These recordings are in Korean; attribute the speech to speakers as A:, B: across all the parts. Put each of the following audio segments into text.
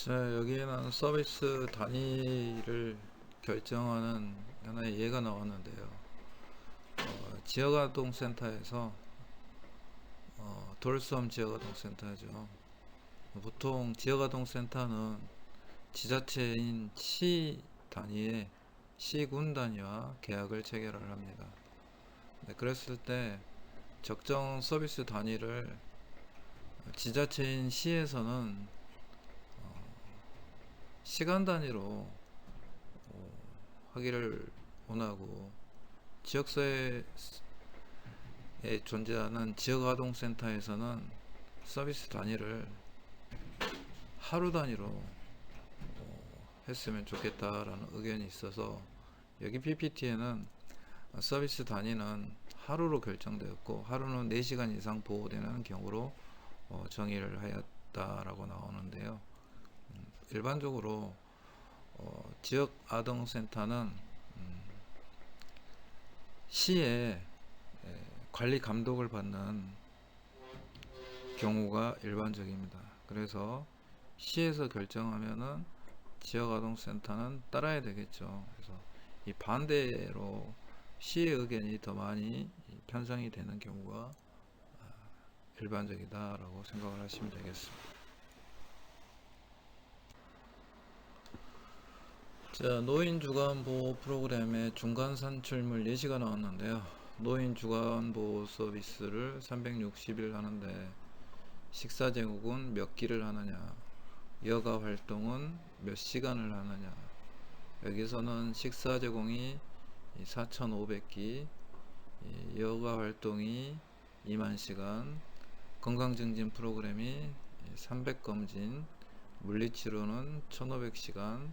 A: 자, 여기에는 서비스 단위를 결정하는 하나의 예가 나왔는데요. 지역아동센터에서 돌섬 지역아동센터죠. 보통 지역아동센터는 지자체인 시 단위의 시군 단위와 계약을 체결을 합니다. 네, 그랬을 때 적정 서비스 단위를 지자체인 시에서는 시간 단위로 하기를 원하고, 지역사회에 존재하는 지역아동센터에서는 서비스 단위를 하루 단위로 했으면 좋겠다라는 의견이 있어서, 여기 PPT에는 서비스 단위는 하루로 결정되었고, 하루는 4시간 이상 보호되는 경우로 정의를 하였다라고 나오는데요. 일반적으로 지역아동센터는 시에 관리 감독을 받는 경우가 일반적입니다. 그래서 시에서 결정하면은 지역아동센터는 따라야 되겠죠. 그래서 이 반대로 시의 의견이 더 많이 편성이 되는 경우가 일반적이다라고 생각을 하시면 되겠습니다. 자, 노인 주간 보호 프로그램의 중간 산출물 예시가 나왔는데요. 노인 주간 보호 서비스를 360일 하는데 식사 제공은 몇 끼를 하느냐, 여가 활동은 몇 시간을 하느냐. 여기서는 식사 제공이 4,500끼, 여가 활동이 2만 시간, 건강증진 프로그램이 300검진, 물리치료는 1,500시간,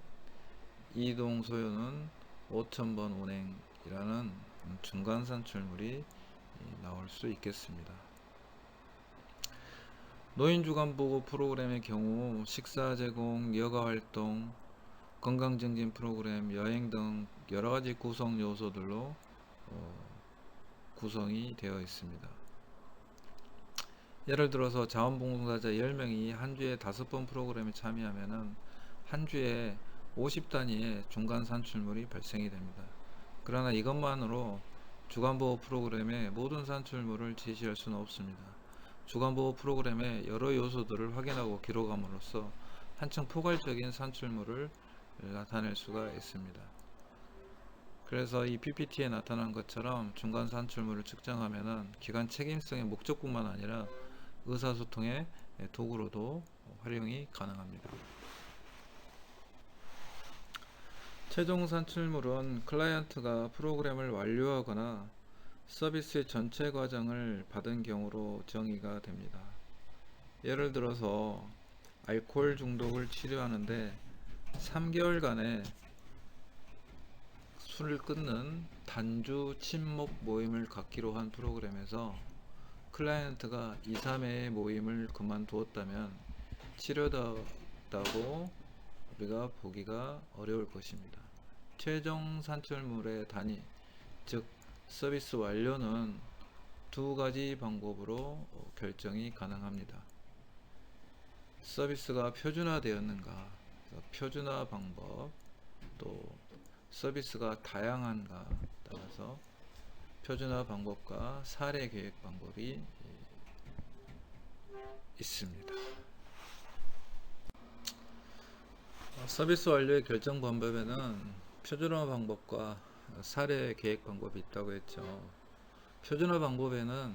A: 이동 소요는 5,000번 운행이라는 중간 산출물이 나올 수 있겠습니다. 노인 주간 보호 프로그램의 경우 식사 제공, 여가 활동, 건강 증진 프로그램, 여행 등 여러 가지 구성 요소들로 구성이 되어 있습니다. 예를 들어서 자원봉사자 10명이 한 주에 5번 프로그램에 참여하면은 한 주에 50단위의 중간 산출물이 발생이 됩니다. 그러나 이것만으로 주간보호 프로그램의 모든 산출물을 제시할 수는 없습니다. 주간보호 프로그램의 여러 요소들을 확인하고 기록함으로써 한층 포괄적인 산출물을 나타낼 수가 있습니다. 그래서 이 PPT에 나타난 것처럼 중간 산출물을 측정하면은 기관 책임성의 목적뿐만 아니라 의사소통의 도구로도 활용이 가능합니다. 최종 산출물은 클라이언트가 프로그램을 완료하거나 서비스의 전체 과정을 받은 경우로 정의가 됩니다. 예를 들어서 알코올 중독을 치료하는데 3개월간의 술을 끊는 단주 친목 모임을 갖기로 한 프로그램에서 클라이언트가 2, 3회의 모임을 그만두었다면 치료다고 우리가 보기가 어려울 것입니다. 최종 산출물의 단위, 즉 서비스 완료는 두 가지 방법으로 결정이 가능합니다. 서비스가 표준화되었는가, 표준화 방법, 또 서비스가 다양한가 따라서 표준화 방법과 사례 계획 방법이 있습니다. 서비스 완료의 결정 방법에는 표준화 방법과 사례 계획 방법이 있다고 했죠. 표준화 방법에는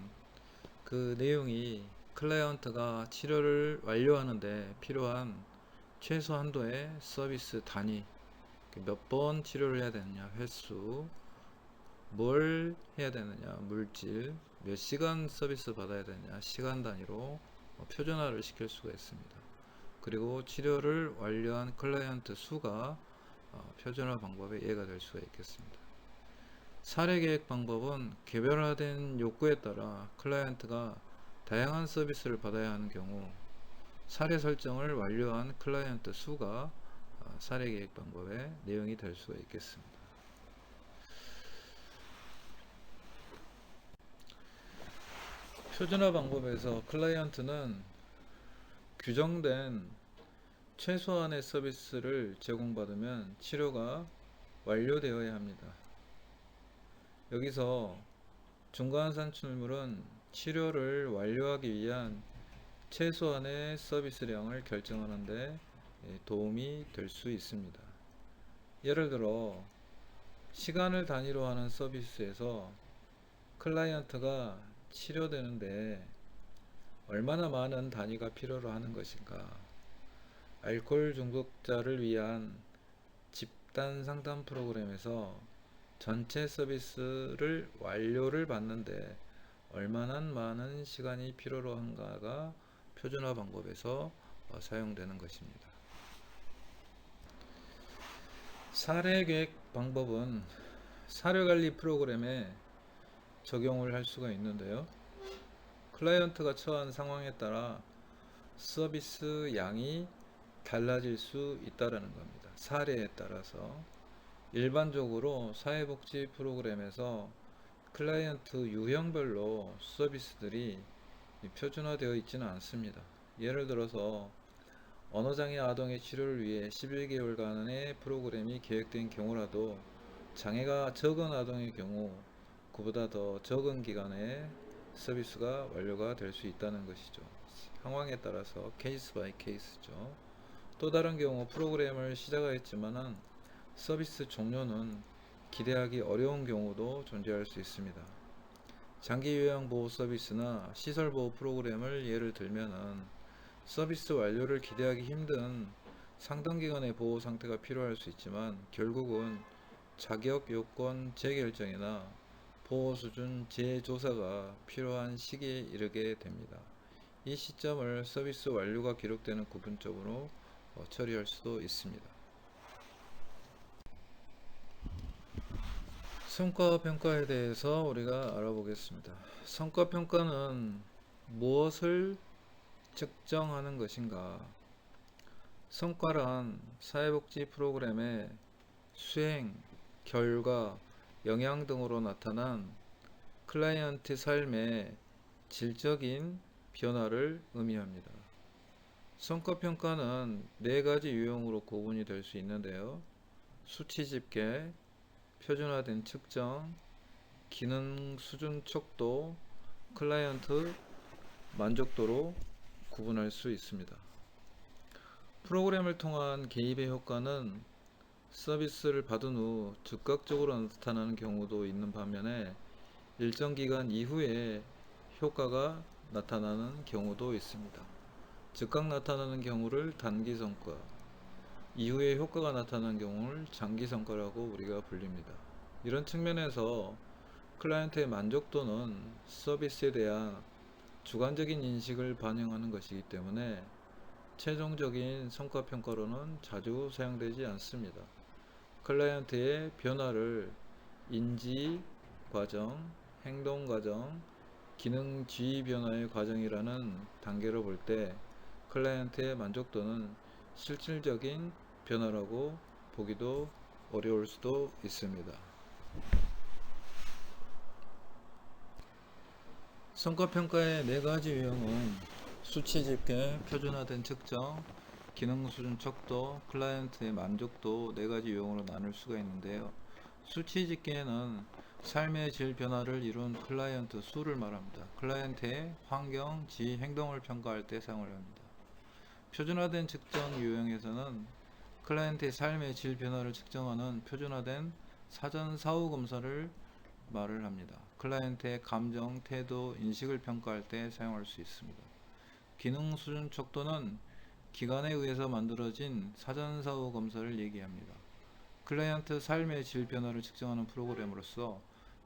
A: 그 내용이 클라이언트가 치료를 완료하는데 필요한 최소 한도의 서비스 단위, 몇 번 치료를 해야 되느냐, 횟수, 뭘 해야 되느냐, 물질, 몇 시간 서비스 받아야 되느냐, 시간 단위로 표준화를 시킬 수가 있습니다. 그리고 치료를 완료한 클라이언트 수가 표준화 방법의 예가 될 수가 있겠습니다. 사례 계획 방법은 개별화된 욕구에 따라 클라이언트가 다양한 서비스를 받아야 하는 경우 사례 설정을 완료한 클라이언트 수가 사례 계획 방법의 내용이 될 수가 있겠습니다. 표준화 방법에서 클라이언트는 규정된 최소한의 서비스를 제공받으면 치료가 완료되어야 합니다. 여기서 중간 산출물은 치료를 완료하기 위한 최소한의 서비스량을 결정하는 데 도움이 될 수 있습니다. 예를 들어 시간을 단위로 하는 서비스에서 클라이언트가 치료되는데 얼마나 많은 단위가 필요로 하는 것인가? 알코올 중독자를 위한 집단 상담 프로그램에서 전체 서비스를 완료를 받는데 얼마나 많은 시간이 필요로 한가가 표준화 방법에서 사용되는 것입니다. 사례 계획 방법은 사료 관리 프로그램에 적용을 할 수가 있는데요. 클라이언트가 처한 상황에 따라 서비스 양이 달라질 수 있다는 겁니다. 사례에 따라서 일반적으로 사회복지 프로그램에서 클라이언트 유형별로 서비스들이 표준화되어 있지는 않습니다. 예를 들어서 언어장애 아동의 치료를 위해 11개월간의 프로그램이 계획된 경우라도 장애가 적은 아동의 경우 그보다 더 적은 기간에 서비스가 완료가 될 수 있다는 것이죠. 상황에 따라서 케이스 바이 케이스죠. 또 다른 경우 프로그램을 시작하였지만은 서비스 종료는 기대하기 어려운 경우도 존재할 수 있습니다. 장기 요양 보호 서비스나 시설 보호 프로그램을 예를 들면은 서비스 완료를 기대하기 힘든 상당 기간의 보호 상태가 필요할 수 있지만 결국은 자격 요건 재결정이나 보호 수준 재조사가 필요한 시기에 이르게 됩니다. 이 시점을 서비스 완료가 기록되는 구분점으로 처리할 수도 있습니다. 성과평가에 대해서 우리가 알아보겠습니다. 성과평가는 무엇을 측정하는 것인가? 성과란 사회복지 프로그램의 수행, 결과, 영향 등으로 나타난 클라이언트 삶의 질적인 변화를 의미합니다. 성과평가는 네 가지 유형으로 구분이 될 수 있는데요. 수치 집계, 표준화된 측정, 기능 수준 척도, 클라이언트 만족도로 구분할 수 있습니다. 프로그램을 통한 개입의 효과는 서비스를 받은 후 즉각적으로 나타나는 경우도 있는 반면에 일정 기간 이후에 효과가 나타나는 경우도 있습니다. 즉각 나타나는 경우를 단기 성과, 이후에 효과가 나타나는 경우를 장기 성과라고 우리가 불립니다. 이런 측면에서 클라이언트의 만족도는 서비스에 대한 주관적인 인식을 반영하는 것이기 때문에 최종적인 성과평가로는 자주 사용되지 않습니다. 클라이언트의 변화를 인지 과정, 행동 과정, 기능 지위 변화의 과정이라는 단계로 볼 때 클라이언트의 만족도는 실질적인 변화라고 보기도 어려울 수도 있습니다. 성과평가의 네 가지 유형은 수치 집계, 표준화된 측정, 기능 수준 척도, 클라이언트의 만족도 네 가지 유형으로 나눌 수가 있는데요. 수치 집계는 삶의 질 변화를 이룬 클라이언트 수를 말합니다. 클라이언트의 환경, 지위, 행동을 평가할 때 사용을 합니다. 표준화된 측정 유형에서는 클라이언트의 삶의 질 변화를 측정하는 표준화된 사전 사후 검사를 말을 합니다. 클라이언트의 감정, 태도, 인식을 평가할 때 사용할 수 있습니다. 기능 수준 척도는 기관에 의해서 만들어진 사전 사후 검사를 얘기합니다. 클라이언트 삶의 질 변화를 측정하는 프로그램으로서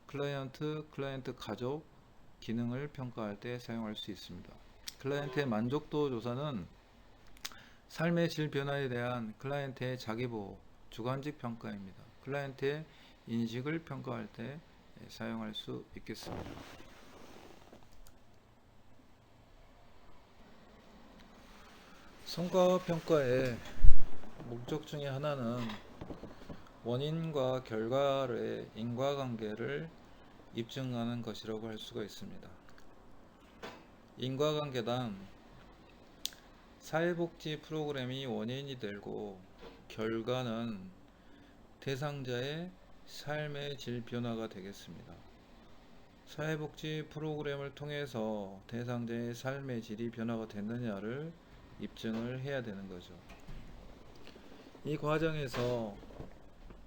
A: 클라이언트 가족 기능을 평가할 때 사용할 수 있습니다. 클라이언트의 만족도 조사는 삶의 질 변화에 대한 클라이언트의 자기보호, 주관적 평가입니다. 클라이언트의 인식을 평가할 때 사용할 수 있겠습니다. 성과평가의 목적 중에 하나는 원인과 결과의 인과관계를 입증하는 것이라고 할 수가 있습니다. 인과관계란 사회복지 프로그램이 원인이 되고 결과는 대상자의 삶의 질 변화가 되겠습니다. 사회복지 프로그램을 통해서 대상자의 삶의 질이 변화가 됐느냐를 입증을 해야 되는 거죠. 이 과정에서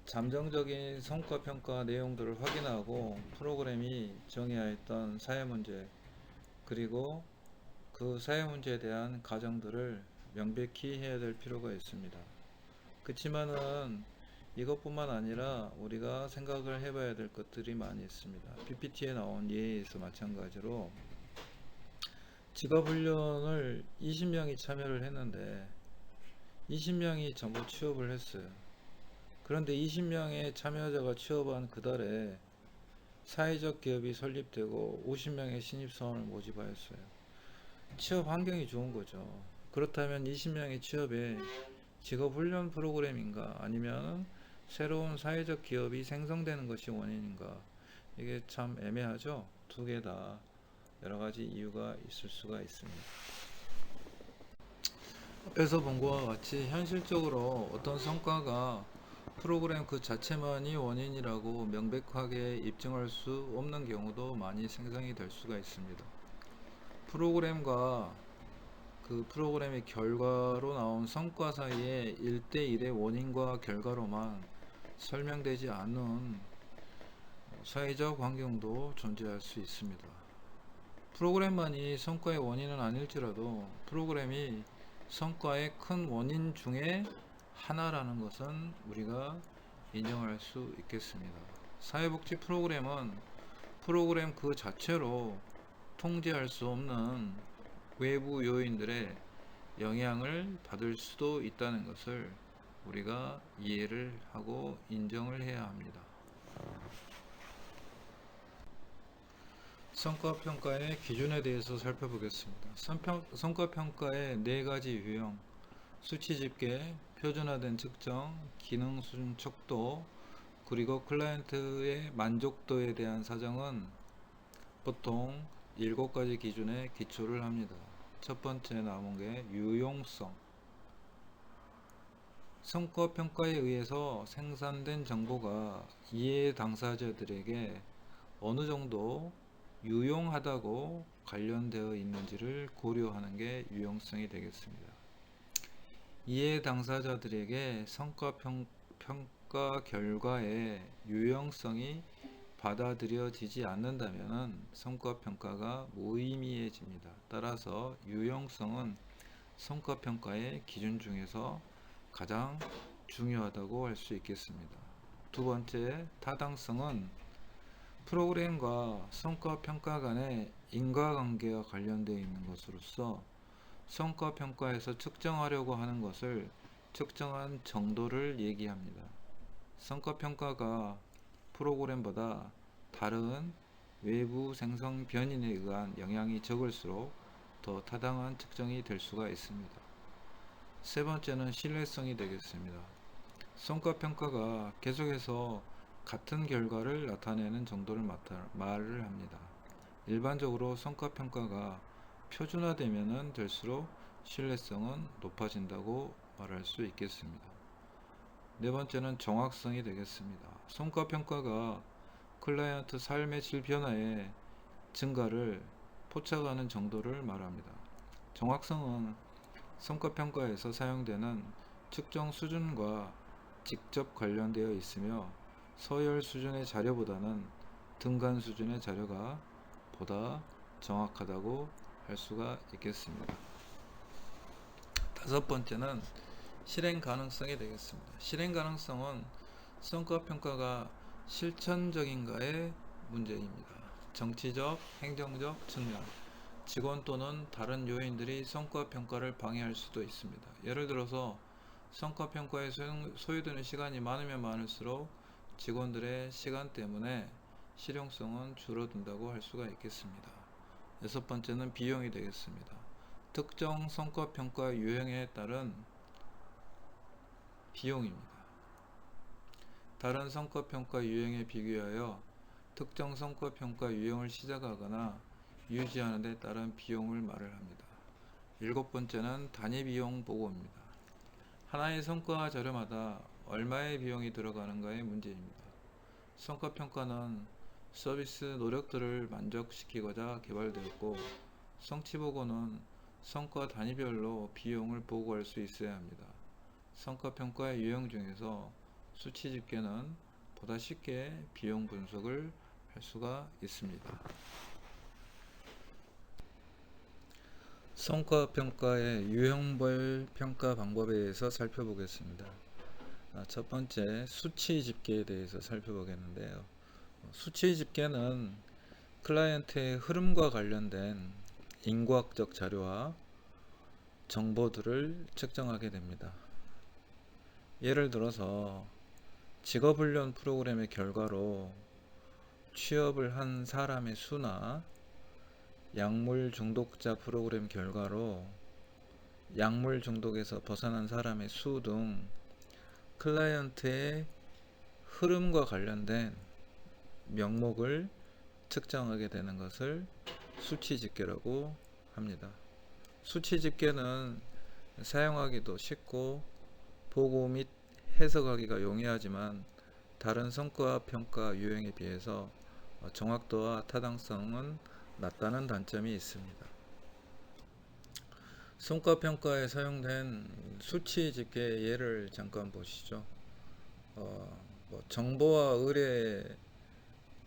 A: 잠정적인 성과평가 내용들을 확인하고 프로그램이 정의하였던 사회문제 그리고 그 사회문제에 대한 가정들을 명백히 해야 될 필요가 있습니다. 그렇지만은 이것뿐만 아니라 우리가 생각을 해봐야 될 것들이 많이 있습니다. PPT에 나온 예에서 마찬가지로 직업훈련을 20명이 참여를 했는데 20명이 전부 취업을 했어요. 그런데 20명의 참여자가 취업한 그달에 사회적 기업이 설립되고 50명의 신입사원을 모집하였어요. 취업 환경이 좋은 거죠. 그렇다면 20명의 취업에 직업훈련 프로그램인가 아니면 새로운 사회적 기업이 생성되는 것이 원인인가, 이게 참 애매하죠. 두 개 다 여러 가지 이유가 있을 수가 있습니다. 앞에서 본 것과 같이 현실적으로 어떤 성과가 프로그램 그 자체만이 원인이라고 명백하게 입증할 수 없는 경우도 많이 생성이 될 수가 있습니다. 프로그램과 그 프로그램의 결과로 나온 성과 사이에 1대1의 원인과 결과로만 설명되지 않는 사회적 환경도 존재할 수 있습니다. 프로그램만이 성과의 원인은 아닐지라도 프로그램이 성과의 큰 원인 중에 하나라는 것은 우리가 인정할 수 있겠습니다. 사회복지 프로그램은 프로그램 그 자체로 통제할 수 없는 외부 요인들의 영향을 받을 수도 있다는 것을 우리가 이해를 하고 인정을 해야 합니다. 성과평가의 기준에 대해서 살펴보겠습니다. 성과평가의 4가지 유형, 수치 집계, 표준화된 측정, 기능 수준 척도, 그리고 클라이언트의 만족도에 대한 사정은 보통 7가지 기준에 기초를 합니다. 첫 번째 남은 게 유용성. 성과평가에 의해서 생산된 정보가 이해 당사자들에게 어느 정도 유용하다고 관련되어 있는지를 고려하는 게 유용성이 되겠습니다. 이해 당사자들에게 성과평가 결과의 유용성이 받아들여지지 않는다면 성과평가가 무의미해집니다. 따라서 유용성은 성과평가의 기준 중에서 가장 중요하다고 할 수 있겠습니다. 두 번째, 타당성은 프로그램과 성과평가 간의 인과관계와 관련되어 있는 것으로서 성과평가에서 측정하려고 하는 것을 측정한 정도를 얘기합니다. 성과평가가 프로그램보다 다른 외부 생성 변인에 의한 영향이 적을수록 더 타당한 측정이 될 수가 있습니다. 세 번째는 신뢰성이 되겠습니다. 성과평가가 계속해서 같은 결과를 나타내는 정도를 말을 합니다. 일반적으로 성과평가가 표준화되면 될수록 신뢰성은 높아진다고 말할 수 있겠습니다. 네 번째는 정확성이 되겠습니다. 성과평가가 클라이언트 삶의 질 변화의 증가를 포착하는 정도를 말합니다. 정확성은 성과평가에서 사용되는 측정 수준과 직접 관련되어 있으며 서열 수준의 자료보다는 등간 수준의 자료가 보다 정확하다고 할 수가 있겠습니다. 다섯 번째는 실행 가능성이 되겠습니다. 실행 가능성은 성과평가가 실천적인가의 문제입니다. 정치적, 행정적 측면, 직원 또는 다른 요인들이 성과평가를 방해할 수도 있습니다. 예를 들어서 성과평가에 소요되는 시간이 많으면 많을수록 직원들의 시간 때문에 실용성은 줄어든다고 할 수가 있겠습니다. 여섯 번째는 비용이 되겠습니다. 특정 성과평가 유형에 따른 비용입니다. 다른 성과평가 유형에 비교하여 특정 성과평가 유형을 시작하거나 유지하는 데 따른 비용을 말을 합니다. 7번째는 단위 비용 보고입니다. 하나의 성과 자료마다 얼마의 비용이 들어가는가의 문제입니다. 성과평가는 서비스 노력들을 만족시키고자 개발되었고, 성취보고는 성과 단위별로 비용을 보고할 수 있어야 합니다. 성과평가의 유형 중에서 수치집계는 보다 쉽게 비용 분석을 할 수가 있습니다. 성과평가의 유형별 평가 방법에 대해서 살펴보겠습니다. 첫 번째, 수치집계에 대해서 살펴보겠는데요. 수치집계는 클라이언트의 흐름과 관련된 인과학적 자료와 정보들을 측정하게 됩니다. 예를 들어서 직업훈련 프로그램의 결과로 취업을 한 사람의 수나 약물 중독자 프로그램 결과로 약물 중독에서 벗어난 사람의 수 등 클라이언트의 흐름과 관련된 명목을 측정하게 되는 것을 수치 집계라고 합니다. 수치 집계는 사용하기도 쉽고 보고 및 해석하기가 용이하지만 다른 성과 평가 유형에 비해서 정확도와 타당성은 낮다는 단점이 있습니다. 성과 평가에 사용된 수치 집계 예를 잠깐 보시죠. 정보와 의뢰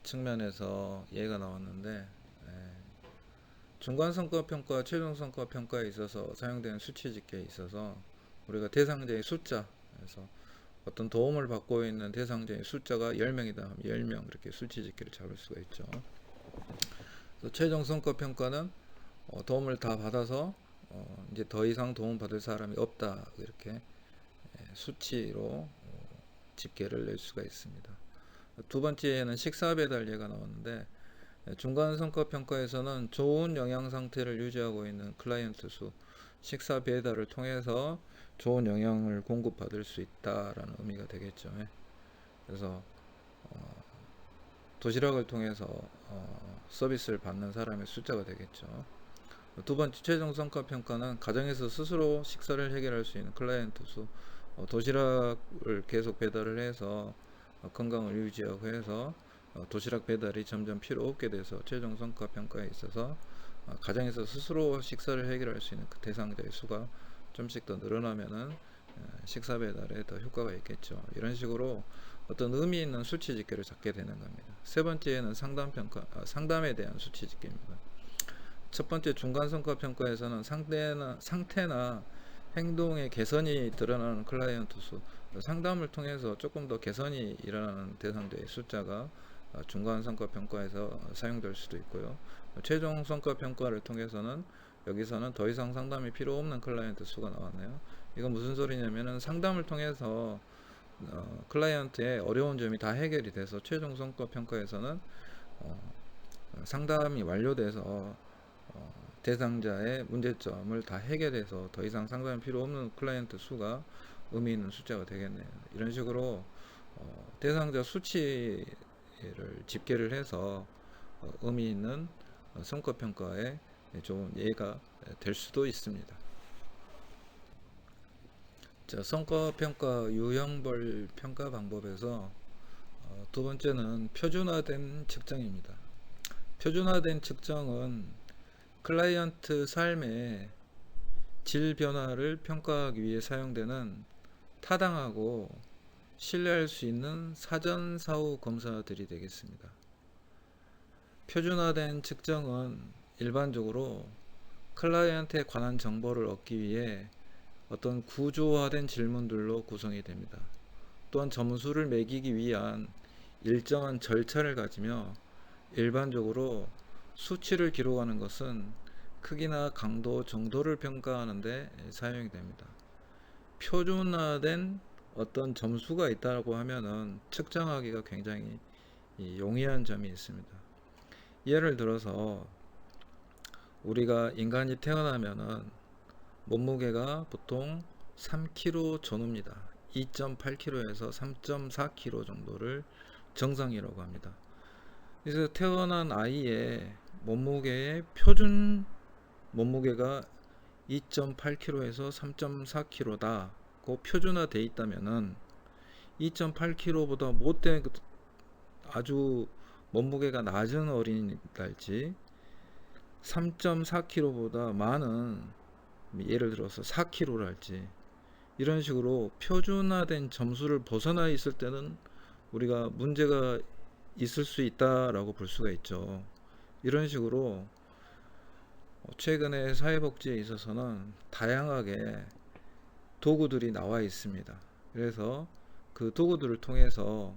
A: 측면에서 예가 나왔는데, 중간 성과 평가, 최종 성과 평가에 있어서 사용되는 수치 집계에 있어서 우리가 대상자의 숫자에서 어떤 도움을 받고 있는 대상자의 숫자가 10명이다 하면 10명 이렇게 수치 집계를 잡을 수가 있죠. 최종 성과 평가는 도움을 다 받아서 이제 더 이상 도움 받을 사람이 없다 이렇게 수치로 집계를 낼 수가 있습니다. 두 번째는 식사 배달 예가 나왔는데, 중간 성과 평가에서는 좋은 영양 상태를 유지하고 있는 클라이언트 수, 식사 배달을 통해서 좋은 영양을 공급받을 수 있다라는 의미가 되겠죠. 그래서 도시락을 통해서 서비스를 받는 사람의 숫자가 되겠죠. 두 번째, 최종 성과 평가는 가정에서 스스로 식사를 해결할 수 있는 클라이언트 수, 도시락을 계속 배달을 해서 건강을 유지하고 해서 도시락 배달이 점점 필요 없게 돼서 최종 성과 평가에 있어서 가정에서 스스로 식사를 해결할 수 있는 그 대상자의 수가 좀씩 더 늘어나면은 식사 배달에 더 효과가 있겠죠. 이런 식으로 어떤 의미 있는 수치 집계를 잡게 되는 겁니다. 세 번째는 상담에 대한 수치 집계입니다. 첫 번째, 중간 성과 평가에서는 상태나 행동의 개선이 드러나는 클라이언트 수, 상담을 통해서 조금 더 개선이 일어나는 대상자의 숫자가 중간 성과 평가에서 사용될 수도 있고요. 최종 성과 평가를 통해서는 여기서는 더 이상 상담이 필요 없는 클라이언트 수가 나왔네요. 이건 무슨 소리냐면은 상담을 통해서 클라이언트의 어려운 점이 다 해결이 돼서 최종 성과 평가에서는 상담이 완료돼서 대상자의 문제점을 다 해결해서 더 이상 상담이 필요 없는 클라이언트 수가 의미 있는 숫자가 되겠네요. 이런 식으로 대상자 수치를 집계를 해서 의미 있는 성과 평가에 좋은 예가 될 수도 있습니다. 자, 성과 평가 유형별 평가 방법에서 두 번째는 표준화된 측정입니다. 표준화된 측정은 클라이언트 삶의 질 변화를 평가하기 위해 사용되는 타당하고 신뢰할 수 있는 사전 사후 검사들이 되겠습니다. 표준화된 측정은 일반적으로 클라이언트에 관한 정보를 얻기 위해 어떤 구조화된 질문들로 구성이 됩니다. 또한 점수를 매기기 위한 일정한 절차를 가지며 일반적으로 수치를 기록하는 것은 크기나 강도, 정도를 평가하는 데 사용이 됩니다. 표준화된 어떤 점수가 있다고 하면은 측정하기가 굉장히 용이한 점이 있습니다. 예를 들어서 우리가 인간이 태어나면은 몸무게가 보통 3kg 전후입니다. 2.8kg에서 3.4kg 정도를 정상이라고 합니다. 그래서 태어난 아이의 몸무게의 표준 몸무게가 2.8kg에서 3.4kg다고 표준화되어 있다면은 2.8kg보다 못된 아주 몸무게가 낮은 어린이랄지 3.4kg보다 많은, 예를 들어서 4kg랄지, 이런 식으로 표준화된 점수를 벗어나 있을 때는 우리가 문제가 있을 수 있다라고 볼 수가 있죠. 이런 식으로 최근에 사회복지에 있어서는 다양하게 도구들이 나와 있습니다. 그래서 그 도구들을 통해서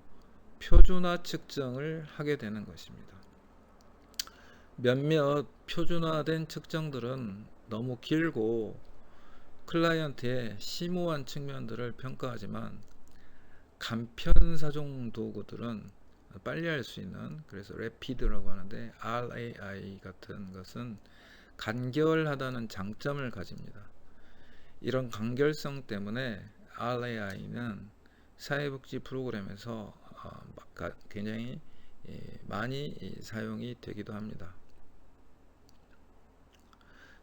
A: 표준화 측정을 하게 되는 것입니다. 몇몇 표준화된 측정들은 너무 길고 클라이언트의 심오한 측면들을 평가하지만, 간편사종 도구들은 빨리 할 수 있는, 그래서 래피드라고 하는데 RAI 같은 것은 간결하다는 장점을 가집니다. 이런 간결성 때문에 RAI는 사회복지 프로그램에서 굉장히 많이 사용이 되기도 합니다.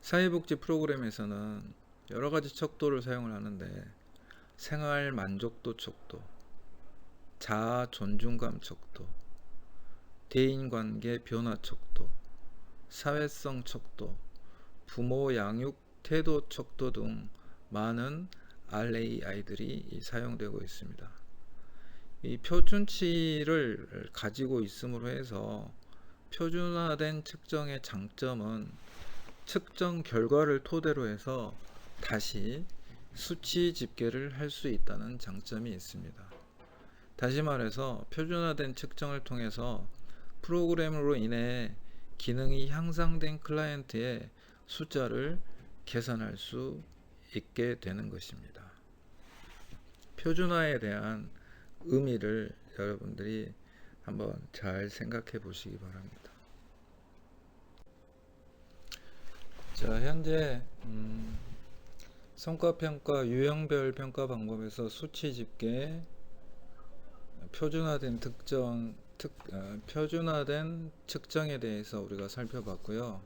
A: 사회복지 프로그램에서는 여러 가지 척도를 사용을 하는데, 생활 만족도 척도, 자아 존중감 척도, 대인관계 변화 척도, 사회성 척도, 부모 양육 태도 척도 등 많은 RAI들이 사용되고 있습니다. 이 표준치를 가지고 있음으로 해서 표준화된 측정의 장점은 측정 결과를 토대로 해서 다시 수치 집계를 할 수 있다는 장점이 있습니다. 다시 말해서 표준화된 측정을 통해서 프로그램으로 인해 기능이 향상된 클라이언트의 숫자를 계산할 수 있게 되는 것입니다. 표준화에 대한 의미를 여러분들이 한번 잘 생각해 보시기 바랍니다. 자, 현재 성과평가 유형별 평가 방법에서 수치 집계, 표준화된 측정에 대해서 우리가 살펴봤고요.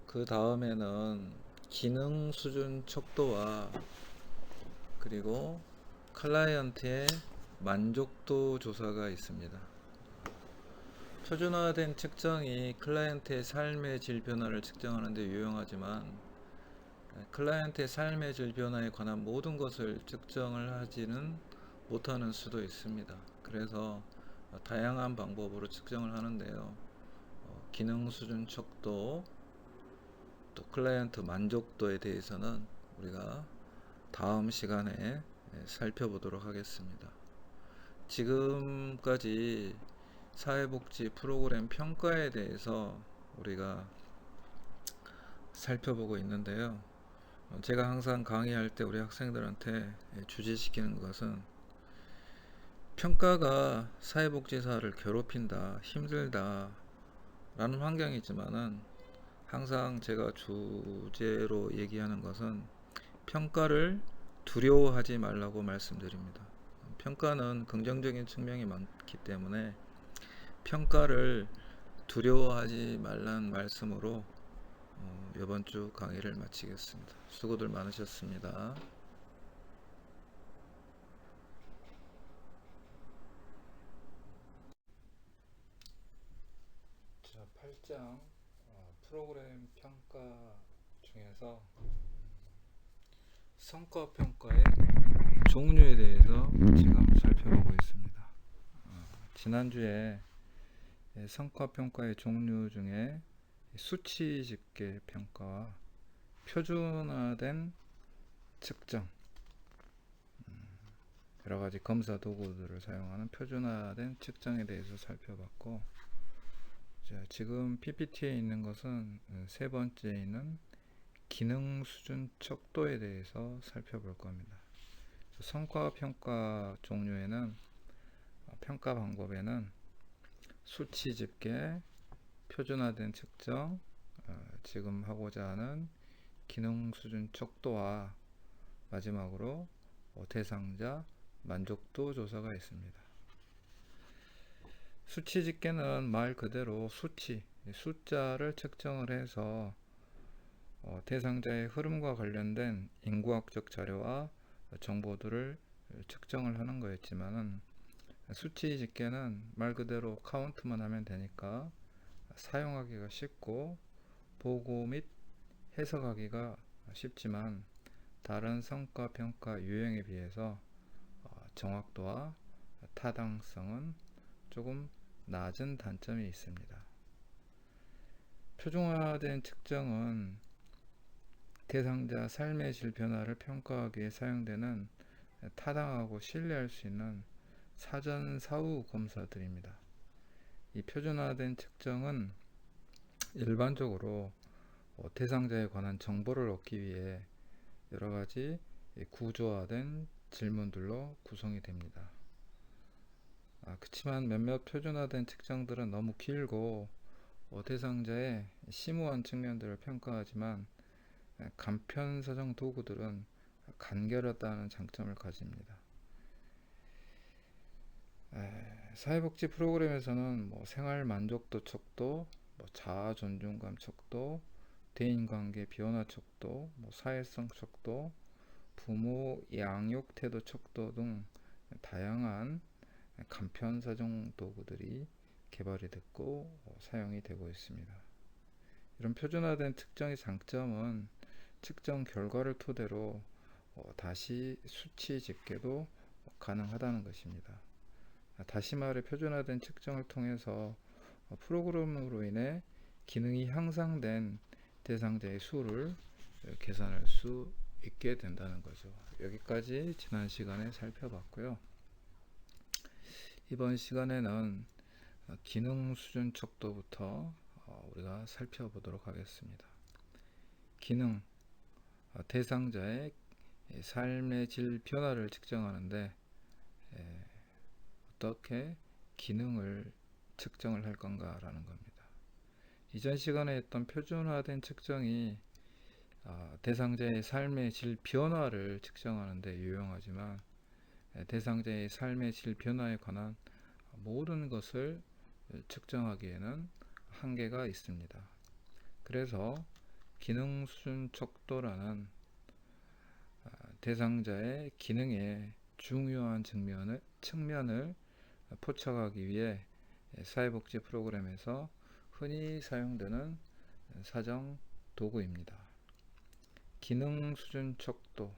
A: 그 다음에는 기능 수준 척도와 그리고 클라이언트의 만족도 조사가 있습니다. 표준화된 측정이 클라이언트의 삶의 질 변화를 측정하는 데 유용하지만, 클라이언트의 삶의 질 변화에 관한 모든 것을 측정을 하지는 못하는 수도 있습니다. 그래서 다양한 방법으로 측정을 하는데요. 기능 수준 척도, 또 클라이언트 만족도에 대해서는 우리가 다음 시간에 살펴보도록 하겠습니다. 지금까지 사회복지 프로그램 평가에 대해서 우리가 살펴보고 있는데요. 제가 항상 강의할 때 우리 학생들한테 주제시키는 것은, 평가가 사회복지사를 괴롭힌다, 힘들다 라는 환경이지만은, 항상 제가 주제로 얘기하는 것은 평가를 두려워하지 말라고 말씀드립니다. 평가는 긍정적인 측면이 많기 때문에 평가를 두려워하지 말라는 말씀으로 이번 주 강의를 마치겠습니다. 수고들 많으셨습니다. 자, 8장 프로그램 평가 중에서 성과평가의 종류에 대해서 지금 살펴보고 있습니다. 지난주에 성과평가의 종류 중에 수치 집계 평가와 표준화된 측정, 여러가지 검사 도구들을 사용하는 표준화된 측정에 대해서 살펴봤고, 자, 지금 PPT에 있는 것은 세 번째에 있는 기능 수준 척도에 대해서 살펴볼 겁니다. 성과평가 종류에는, 평가 방법에는 수치 집계, 표준화된 측정, 지금 하고자 하는 기능 수준 척도와 마지막으로 대상자 만족도 조사가 있습니다. 수치 집계는 말 그대로 수치, 숫자를 측정을 해서 대상자의 흐름과 관련된 인구학적 자료와 정보들을 측정을 하는 거였지만은 수치 집계는 말 그대로 카운트만 하면 되니까 사용하기가 쉽고 보고 및 해석하기가 쉽지만 다른 성과 평가 유형에 비해서 정확도와 타당성은 조금 낮은 단점이 있습니다. 표준화된 측정은 대상자 삶의 질 변화를 평가하기 위해 사용되는 타당하고 신뢰할 수 있는 사전 사후 검사들입니다. 이 표준화된 측정은 일반적으로 대상자에 관한 정보를 얻기 위해 여러 가지 구조화된 질문들로 구성이 됩니다. 그렇지만 몇몇 표준화된 측정들은 너무 길고 대상자의 심오한 측면들을 평가하지만 간편사정 도구들은 간결하다는 장점을 가집니다. 사회복지 프로그램에서는 생활 만족도 척도, 자아 존중감 척도, 대인관계 변화 척도, 사회성 척도, 부모 양육 태도 척도 등 다양한 간편사정 도구들이 개발이 됐고 사용이 되고 있습니다. 이런 표준화된 측정의 장점은 측정 결과를 토대로 다시 수치 집계도 가능하다는 것입니다. 다시 말해 표준화된 측정을 통해서 프로그램으로 인해 기능이 향상된 대상자의 수를 계산할 수 있게 된다는 거죠. 여기까지 지난 시간에 살펴봤고요. 이번 시간에는 기능 수준 척도부터 우리가 살펴보도록 하겠습니다. 기능, 대상자의 삶의 질 변화를 측정하는데 어떻게 기능을 측정을 할 건가라는 겁니다. 이전 시간에 했던 표준화된 측정이 대상자의 삶의 질 변화를 측정하는데 유용하지만 대상자의 삶의 질 변화에 관한 모든 것을 측정하기에는 한계가 있습니다. 그래서 기능 수준 척도라는 대상자의 기능의 중요한 측면을 포착하기 위해 사회복지 프로그램에서 흔히 사용되는 사정 도구입니다. 기능 수준 척도,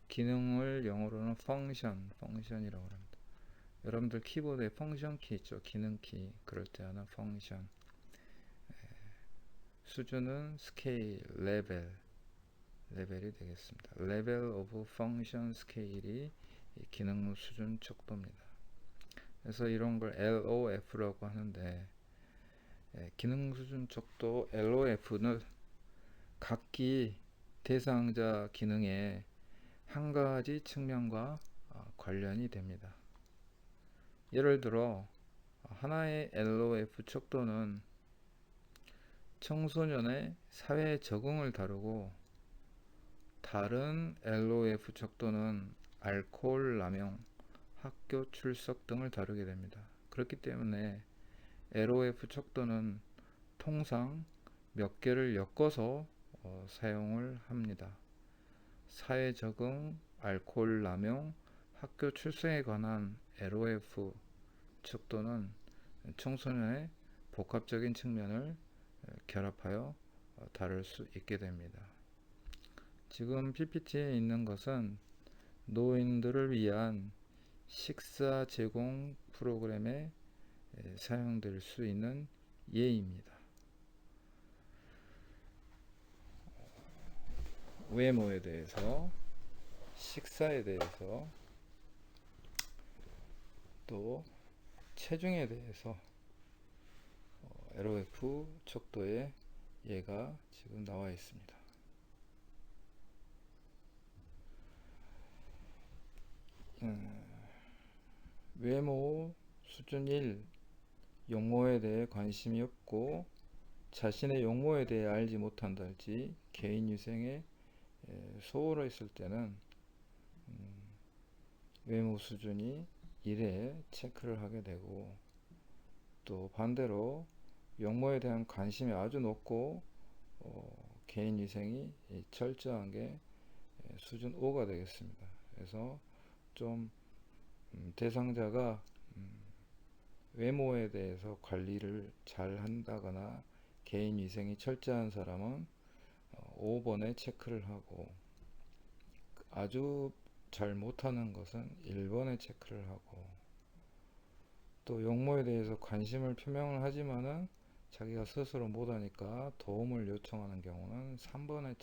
A: 기능을 영어로는 펑션이라고 합니다. 여러분들 키보드에 펑션 키 있죠? 기능 키, 그럴 때 하는 펑션. 수준은 스케일, 레벨이 되겠습니다. 레벨 오브 펑션 스케일이 기능 수준 척도입니다. 그래서 이런 걸 LOF라고 하는데 기능 수준 척도 LOF는 각기 대상자 기능의 한 가지 측면과 관련이 됩니다. 예를 들어 하나의 LOF 척도는 청소년의 사회 적응을 다루고 다른 LOF 척도는 알코올 남용, 학교 출석 등을 다루게 됩니다. 그렇기 때문에 LOF 척도는 통상 몇 개를 엮어서 사용을 합니다. 사회 적응, 알코올 남용, 학교 출석에 관한 LOF 척도는 청소년의 복합적인 측면을 결합하여 다룰 수 있게 됩니다. 지금 PPT에 있는 것은 노인들을 위한 식사 제공 프로그램에 사용될 수 있는 예입니다. 외모에 대해서, 식사에 대해서, 또 체중에 대해서 LOF 척도의 예가 지금 나와 있습니다. 외모 수준 1, 용모에 대해 관심이 없고 자신의 용모에 대해 알지 못한달지 개인위생에 소홀했을 때는 외모 수준이 1에 체크를 하게 되고, 또 반대로 용모에 대한 관심이 아주 높고 개인위생이 철저한 게 수준 5가 되겠습니다. 그래서 좀 대상자가 외모에 대해서 관리를 잘 한다거나 개인위생이 철저한 사람은 5번에 체크를 하고, 아주 잘 못하는 것은 1번에 체크를 하고, 또 용모에 대해서 관심을 표명을 하지만은 자기가 스스로 못하니까 도움을 요청하는 경우는 3번에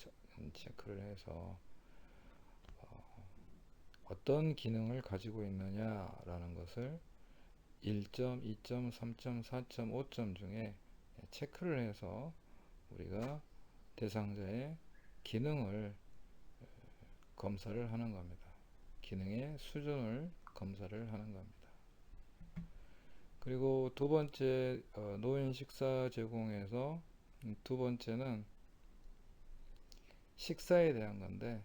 A: 체크를 해서 어떤 기능을 가지고 있느냐라는 것을 1점, 2점, 3점, 4점, 5점 중에 체크를 해서 우리가 대상자의 기능을 검사를 하는 겁니다. 기능의 수준을 검사를 하는 겁니다. 그리고 두 번째, 노인 식사 제공에서 두 번째는 식사에 대한 건데,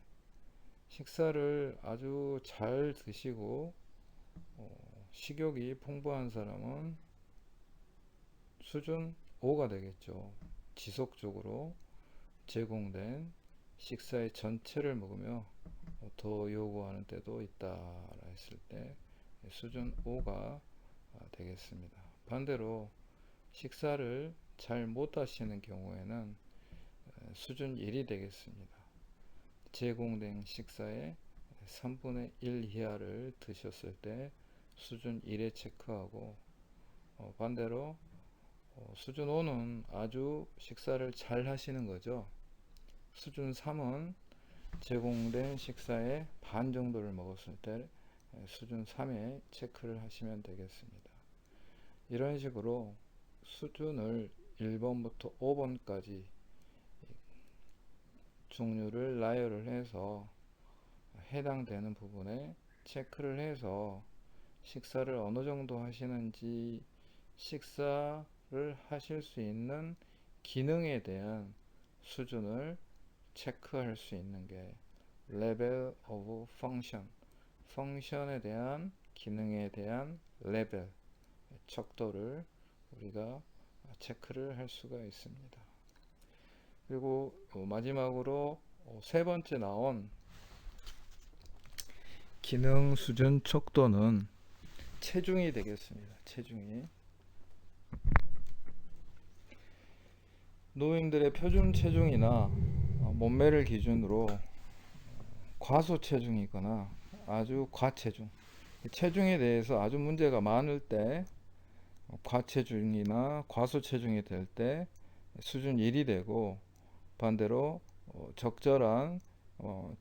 A: 식사를 아주 잘 드시고 식욕이 풍부한 사람은 수준 5가 되겠죠. 지속적으로 제공된 식사의 전체를 먹으며 더 요구하는 때도 있다 했을 때 수준 5가 되겠습니다. 반대로 식사를 잘 못 하시는 경우에는 수준 1이 되겠습니다. 제공된 식사의 3분의 1 이하를 드셨을 때 수준 1에 체크하고, 반대로 수준 5는 아주 식사를 잘 하시는 거죠. 수준 3은 제공된 식사의 반 정도를 먹었을 때 수준 3에 체크를 하시면 되겠습니다. 이런 식으로 수준을 1번부터 5번까지 종류를 나열을 해서 해당되는 부분에 체크를 해서 식사를 어느 정도 하시는지, 식사를 하실 수 있는 기능에 대한 수준을 체크할 수 있는 게 level of function, 펑션에 대한, 기능에 대한 레벨, 척도를 우리가 체크를 할 수가 있습니다. 그리고 마지막으로 세 번째 나온 기능 수준 척도는 체중이 되겠습니다. 체중이 노인들의 표준 체중이나 몸매를 기준으로 과소 체중이거나 아주 과체중, 체중에 대해서 아주 문제가 많을 때 과체중이나 과소 체중이 될 때 수준 1이 되고, 반대로 적절한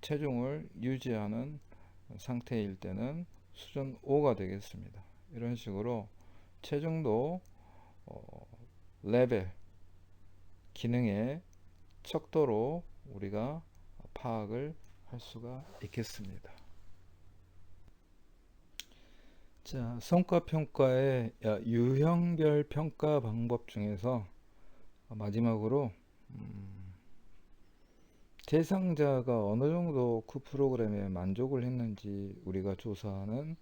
A: 체중을 유지하는 상태일 때는 수준 5가 되겠습니다. 이런 식으로 체중도 레벨, 기능의 척도로 우리가 파악을 할 수가 있겠습니다. 자, 성과평가의 유형별 평가 방법 중에서 마지막으로 대상자가 어느 정도 그 프로그램에 만족을 했는지 우리가 조사하는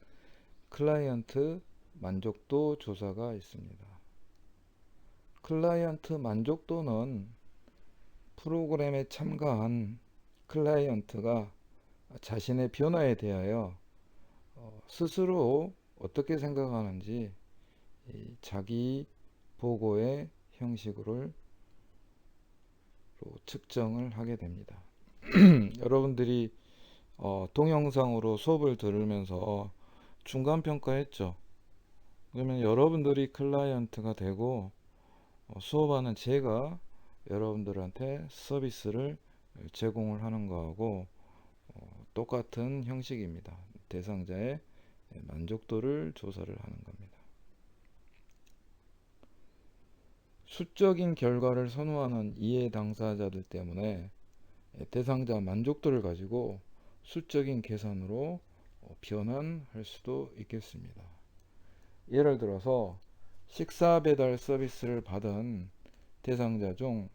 A: 클라이언트 만족도 조사가 있습니다. 클라이언트 만족도는 프로그램에 참가한 클라이언트가 자신의 변화에 대하여 스스로 어떻게 생각하는지 자기 보고의 형식으로 측정을 하게 됩니다. 여러분들이 동영상으로 수업을 들으면서 중간평가했죠. 그러면 여러분들이 클라이언트가 되고 수업하는 제가 여러분들한테 서비스를 제공을 하는 거하고 똑같은 형식입니다. 대상자의 만족도를 조사를 하는 겁니다. 수적인 결과를 선호하는 이해 당사자들 때문에 대상자 만족도를 가지고 수적인 계산으로 변환할 수도 있겠습니다. 예를 들어서 식사 배달 서비스를 받은 대상자 중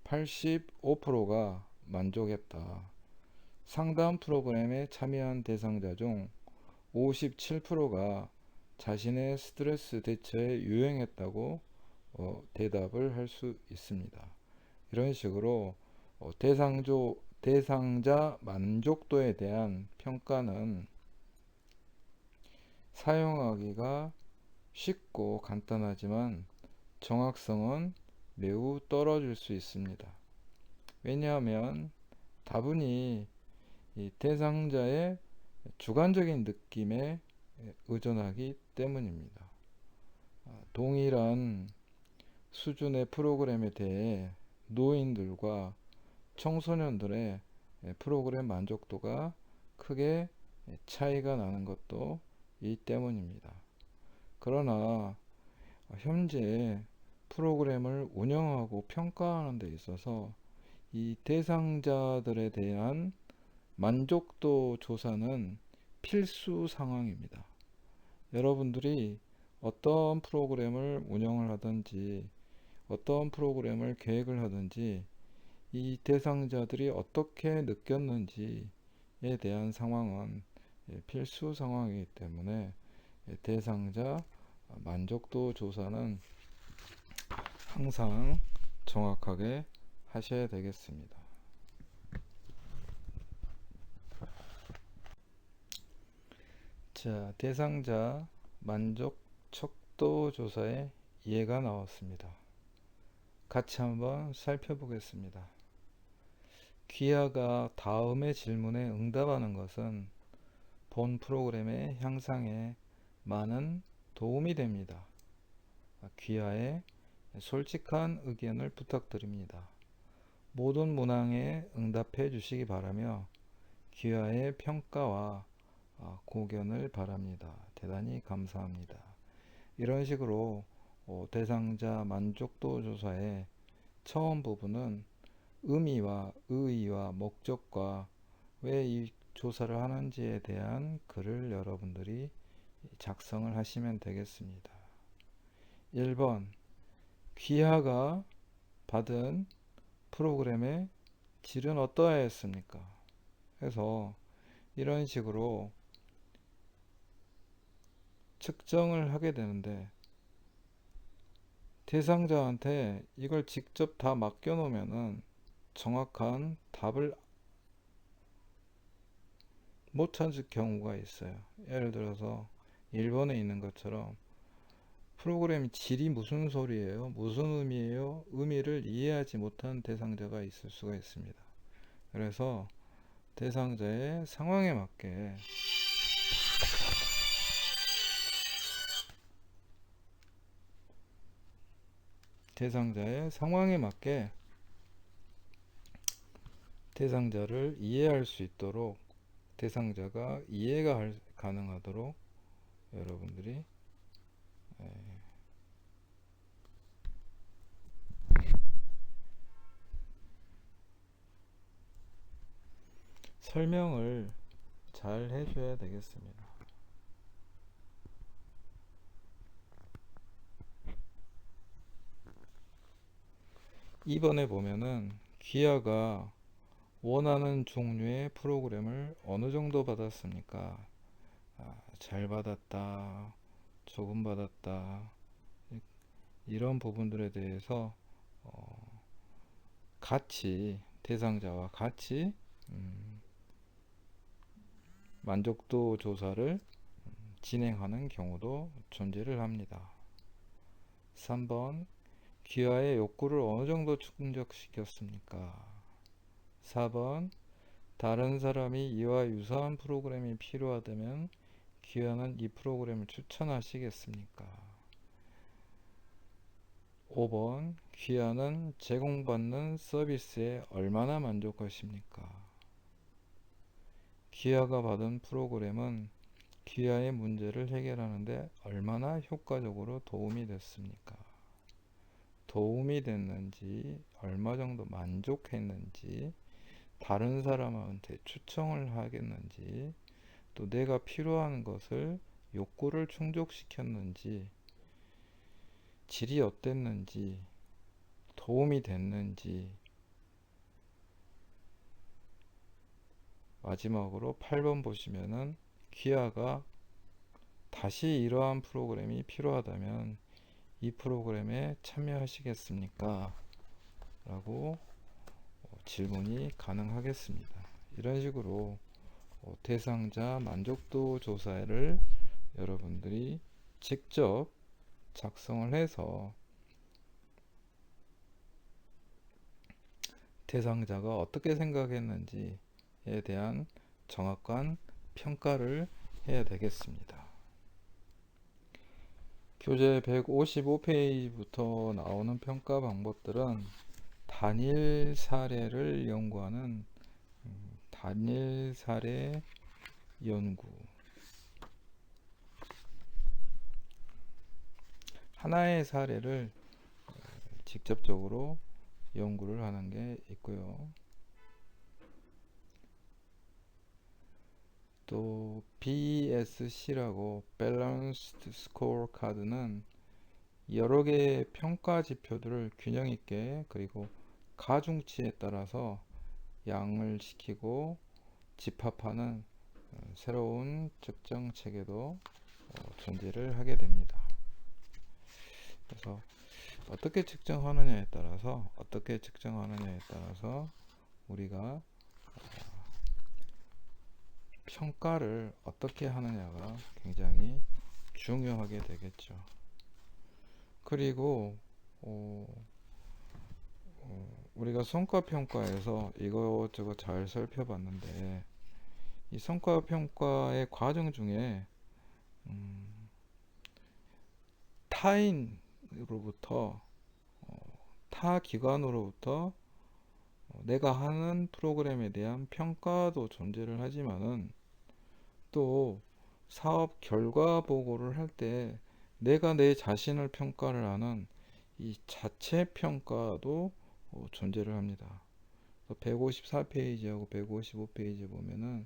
A: 85%가 만족했다. 상담 프로그램에 참여한 대상자 중 57%가 자신의 스트레스 대처에 유용했다고 대답을 할 수 있습니다. 이런 식으로 대상자 만족도에 대한 평가는 사용하기가 쉽고 간단하지만 정확성은 매우 떨어질 수 있습니다. 왜냐하면 다분히 이 대상자의 주관적인 느낌에 의존하기 때문입니다. 동일한 수준의 프로그램에 대해 노인들과 청소년들의 프로그램 만족도가 크게 차이가 나는 것도 이 때문입니다. 그러나 현재 프로그램을 운영하고 평가하는 데 있어서 이 대상자들에 대한 만족도 조사는 필수 상황입니다. 여러분들이 어떤 프로그램을 운영을 하든지 어떤 프로그램을 계획을 하든지 이 대상자들이 어떻게 느꼈는지에 대한 상황은 필수 상황이기 때문에 대상자 만족도 조사는 항상 정확하게 하셔야 되겠습니다. 자, 대상자 만족 척도 조사의 예가 나왔습니다. 같이 한번 살펴보겠습니다. 귀하가 다음의 질문에 응답하는 것은 본 프로그램의 향상에 많은 도움이 됩니다. 귀하의 솔직한 의견을 부탁드립니다. 모든 문항에 응답해 주시기 바라며 귀하의 평가와 고견을 바랍니다. 대단히 감사합니다. 이런 식으로 대상자 만족도 조사의 처음 부분은 의미와 의의와 목적과 왜 이 조사를 하는지에 대한 글을 여러분들이 작성을 하시면 되겠습니다. 1번 귀하가 받은 프로그램의 질은 어떠하였습니까? 해서 이런 식으로 측정을 하게 되는데 대상자한테 이걸 직접 다 맡겨 놓으면은 정확한 답을 못 찾을 경우가 있어요. 예를 들어서 1번에 있는 것처럼 프로그램 질이 무슨 소리예요? 무슨 의미예요? 의미를 이해하지 못한 대상자가 있을 수가 있습니다. 그래서 대상자의 상황에 맞게 대상자를 이해할 수 있도록 대상자가 이해가 가능하도록 여러분들이 설명을 잘 해줘야 되겠습니다. 2번에 보면은 귀하가 원하는 종류의 프로그램을 어느 정도 받았습니까? 잘 받았다, 조금 받았다, 이런 부분들에 대해서 같이 대상자와 같이 만족도 조사를 진행하는 경우도 존재를 합니다. 3번 귀하의 욕구를 어느 정도 충족시켰습니까? 4번 다른 사람이 이와 유사한 프로그램이 필요하다면 귀하는 이 프로그램을 추천하시겠습니까? 5번 귀하는 제공받는 서비스에 얼마나 만족하십니까? 귀하가 받은 프로그램은 귀하의 문제를 해결하는데 얼마나 효과적으로 도움이 됐습니까? 도움이 됐는지, 얼마 정도 만족했는지, 다른 사람한테 추천을 하겠는지, 또 내가 필요한 것을 욕구를 충족시켰는지, 질이 어땠는지, 도움이 됐는지. 마지막으로 8번 보시면은 귀하가 다시 이러한 프로그램이 필요하다면 이 프로그램에 참여하시겠습니까? 라고 질문이 가능하겠습니다. 이런 식으로 대상자 만족도 조사를 여러분들이 직접 작성을 해서 대상자가 어떻게 생각했는지에 대한 정확한 평가를 해야 되겠습니다. 교재 155페이지부터 나오는 평가 방법들은 단일 사례를 연구하는 단일 사례 연구, 하나의 사례를 직접적으로 연구를 하는 게 있고요. 또 BSC라고 Balanced Scorecard는 여러 개의 평가 지표들을 균형 있게 그리고 가중치에 따라서 양을 시키고 집합하는 새로운 측정 체계도 존재를 하게 됩니다. 그래서 어떻게 측정하느냐에 따라서 우리가 평가를 어떻게 하느냐가 굉장히 중요하게 되겠죠. 그리고 우리가 성과평가에서 이것저것 잘 살펴봤는데 이 성과평가의 과정 중에 타인으로부터 타 기관으로부터 내가 하는 프로그램에 대한 평가도 존재를 하지만은 또 사업 결과 보고를 할 때 내가 내 자신을 평가를 하는 이 자체 평가도 존재를 합니다. 154페이지하고 155페이지 보면은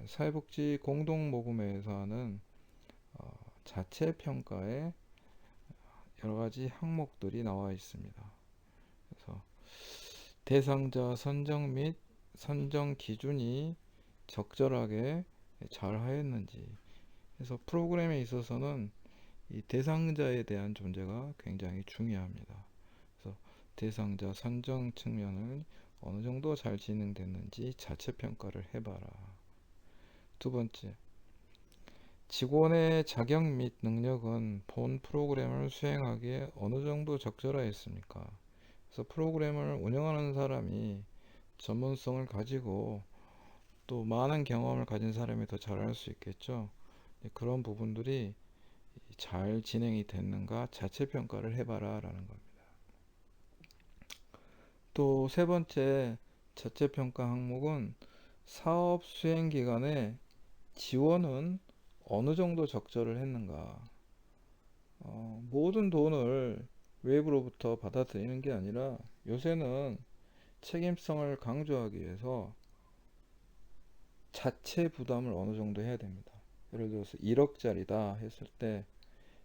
A: 사회복지 공동모금회에서 하는 자체 평가의 여러 가지 항목들이 나와 있습니다. 그래서 대상자 선정 및 선정 기준이 적절하게 잘 하였는지, 그래서 프로그램에 있어서는 이 대상자에 대한 존재가 굉장히 중요합니다. 그래서 대상자 선정 측면을 어느 정도 잘 진행됐는지 자체 평가를 해봐라. 두 번째, 직원의 자격 및 능력은 본 프로그램을 수행하기에 어느 정도 적절하였습니까? 그래서 프로그램을 운영하는 사람이 전문성을 가지고 또 많은 경험을 가진 사람이 더 잘할 수 있겠죠. 그런 부분들이 잘 진행이 됐는가 자체 평가를 해봐라 라는 겁니다. 또 세 번째 자체 평가 항목은 사업 수행 기간에 지원은 어느 정도 적절을 했는가. 모든 돈을 외부로부터 받아들이는 게 아니라 요새는 책임성을 강조하기 위해서 자체 부담을 어느 정도 해야 됩니다. 예를 들어서 1억짜리다 했을 때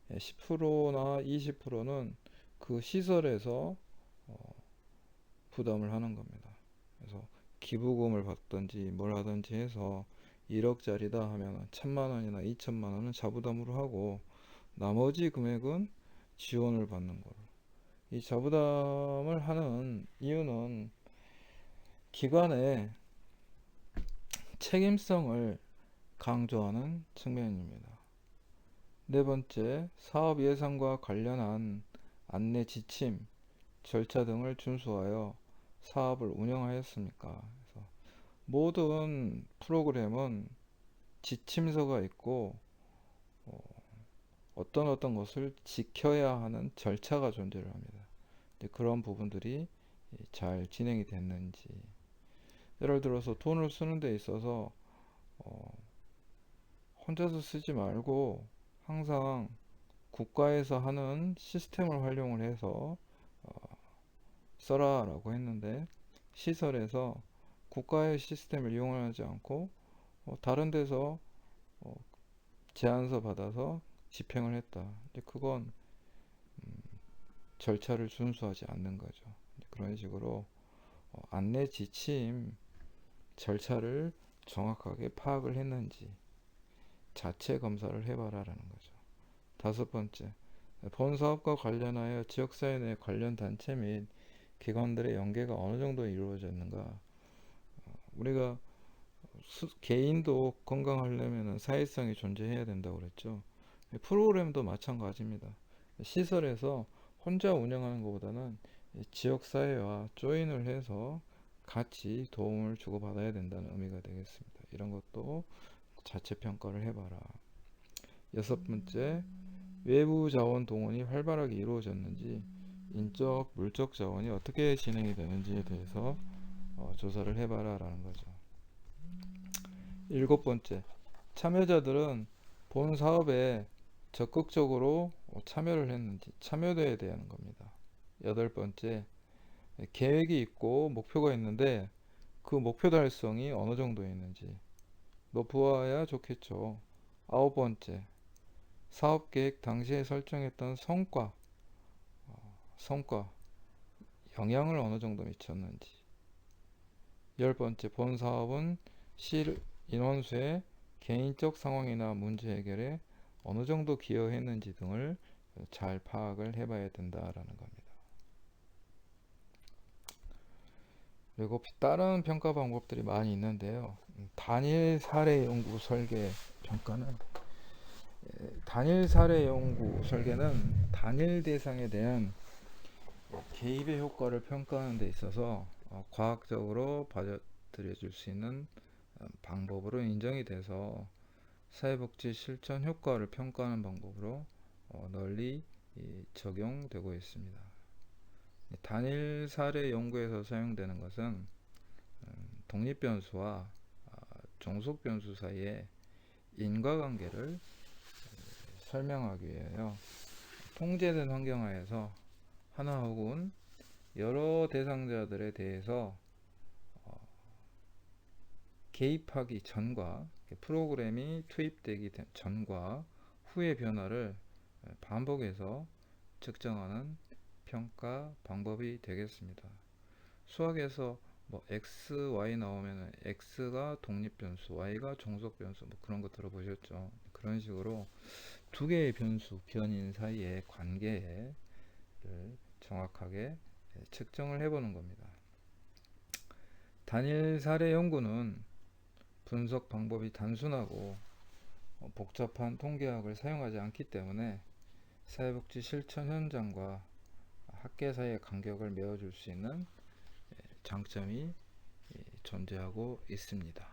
A: 10%나 20%는 그 시설에서 부담을 하는 겁니다. 그래서 기부금을 받든지 뭘 하든지 해서 1억짜리다 하면 1,000만 원이나 2천만 원은 자부담으로 하고 나머지 금액은 지원을 받는 거로. 이 자부담을 하는 이유는 기관의 책임성을 강조하는 측면입니다. 네 번째, 사업 예산과 관련한 안내 지침, 절차 등을 준수하여 사업을 운영하였습니까? 그래서 모든 프로그램은 지침서가 있고 어떤 것을 지켜야 하는 절차가 존재를 합니다. 그런 부분들이 잘 진행이 됐는지, 예를 들어서 돈을 쓰는 데 있어서 혼자서 쓰지 말고 항상 국가에서 하는 시스템을 활용을 해서 써라 라고 했는데 시설에서 국가의 시스템을 이용하지 않고 다른 데서 제안서 받아서 집행을 했다. 그건 절차를 준수하지 않는 거죠. 그런 식으로 안내 지침 절차를 정확하게 파악을 했는지 자체 검사를 해봐라라는 거죠. 다섯 번째, 본 사업과 관련하여 지역사회 내 관련 단체 및 기관들의 연계가 어느 정도 이루어졌는가. 우리가 개인도 건강하려면 사회성이 존재해야 된다고 그랬죠. 프로그램도 마찬가지입니다. 시설에서 혼자 운영하는 것보다는 지역사회와 조인을 해서 같이 도움을 주고받아야 된다는 의미가 되겠습니다. 이런 것도 자체 평가를 해봐라. 여섯 번째, 외부 자원 동원이 활발하게 이루어졌는지, 인적, 물적 자원이 어떻게 진행이 되는지에 대해서 조사를 해봐라 라는 거죠. 일곱 번째, 참여자들은 본 사업에 적극적으로 참여를 했는지, 참여도에 대한 겁니다. 여덟 번째, 계획이 있고 목표가 있는데 그 목표 달성이 어느 정도 있는지 높아야 좋겠죠. 아홉 번째, 사업 계획 당시에 설정했던 성과, 영향을 어느 정도 미쳤는지. 열 번째, 본 사업은 실 인원수의 개인적 상황이나 문제 해결에 어느 정도 기여했는지 등을 잘 파악을 해봐야 된다라는 겁니다. 그리고 다른 평가 방법들이 많이 있는데요. 단일 사례 연구 설계 평가는 단일 사례 연구 설계는 단일 대상에 대한 개입의 효과를 평가하는 데 있어서 과학적으로 받아들여 줄 수 있는 방법으로 인정이 돼서 사회복지 실천 효과를 평가하는 방법으로 널리 적용되고 있습니다. 단일 사례 연구에서 사용되는 것은 독립변수와 종속변수 사이의 인과관계를 설명하기 위하여 통제된 환경하에서 하나 혹은 여러 대상자들에 대해서 개입하기 전과 프로그램이 투입되기 전과 후의 변화를 반복해서 측정하는 평가 방법이 되겠습니다. 수학에서 뭐 x, y 나오면 x가 독립변수, y가 종속변수 뭐 그런 거 들어보셨죠? 그런 식으로 두 개의 변수, 변인 사이의 관계를 정확하게 측정을 해보는 겁니다. 단일 사례 연구는 분석 방법이 단순하고 복잡한 통계학을 사용하지 않기 때문에 사회복지 실천 현장과 학계 사이의 간격을 메워줄 수 있는 장점이 존재하고 있습니다.